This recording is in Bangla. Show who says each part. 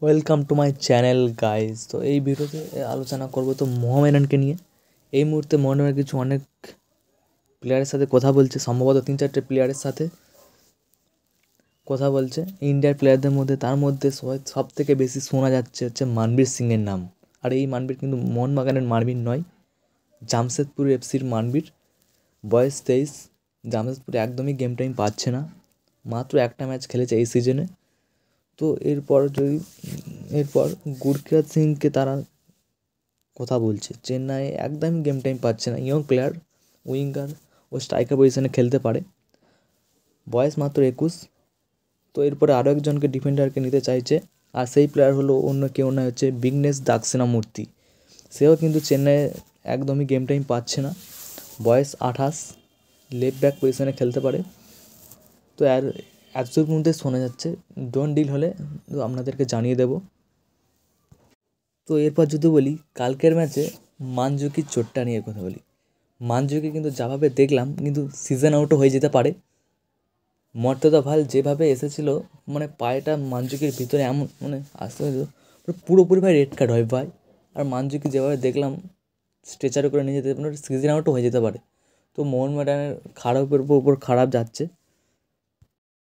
Speaker 1: Welcome to my channel guys. তো এই ভিডিওতে আলোচনা করব তো মোহামেডানকে নিয়ে। এই মুহূর্তে মোহামেডান কিছু অনেক প্লেয়ারের সাথে কথা বলছে, সম্ভবত 3-4টে প্লেয়ারের সাথে কথা বলছে ইন্ডিয়ার প্লেয়ারদের মধ্যে। তার মধ্যে সব থেকে বেশি শোনা যাচ্ছে হচ্ছে মানবীর সিংয়ের নাম। আর এই মানবীর কিন্তু মোহনবাগানের মানবীর নয়, জামশেদপুর এফসির মানবীর। বয়স 23। জামশেদপুরে একদমই গেম টাইম পাচ্ছে না, মাত্র একটা ম্যাচ খেলেছে এই সিজনে। তো এরপর গুরপ্রীত সিংকে তারা কথা বলছে। চেন্নাই একদমই গেম টাইম পাচ্ছে না, ইয়ং প্লেয়ার, উইঙ্গার ও স্ট্রাইকার পজিশনে খেলতে পারে, বয়স মাত্র 21। তো এরপরে আরও একজনকে ডিফেন্ডারকে নিতে চাইছে, আর সেই প্লেয়ার হলো অন্য কেউ নয়, হচ্ছে বিঘ্নেশ দাক্ষিণামূর্তি। সেও কিন্তু চেন্নাইয়ে একদমই গেম টাইম পাচ্ছে না, বয়স 28, লেফট ব্যাক পজিশনে খেলতে পারে। তো এতটুকুর মধ্যে শোনা যাচ্ছে, ডোন্ট ডিল হলে তো আপনাদেরকে জানিয়ে দেবো। তো এরপর যদি বলি কালকের ম্যাচে মানজুকির চোটটা নিয়ে কথা বলি। মানজুকি কিন্তু যাভাবে দেখলাম কিন্তু সিজন আউটও হয়ে যেতে পারে। মর্তজা ভাল যেভাবে এসেছিলো, মানে পায়েটা মানজুকির ভিতরে এমন মানে আসতে পুরোপুরি ভাই রেড কার্ড হয় ভাই। আর মানজুকি যেভাবে দেখলাম স্ট্রেচারে করে নিয়ে যেতে পারে, সিজন আউটও হয়ে যেতে পারে। তো মোহনবাগানের খারাপের উপর খারাপ যাচ্ছে।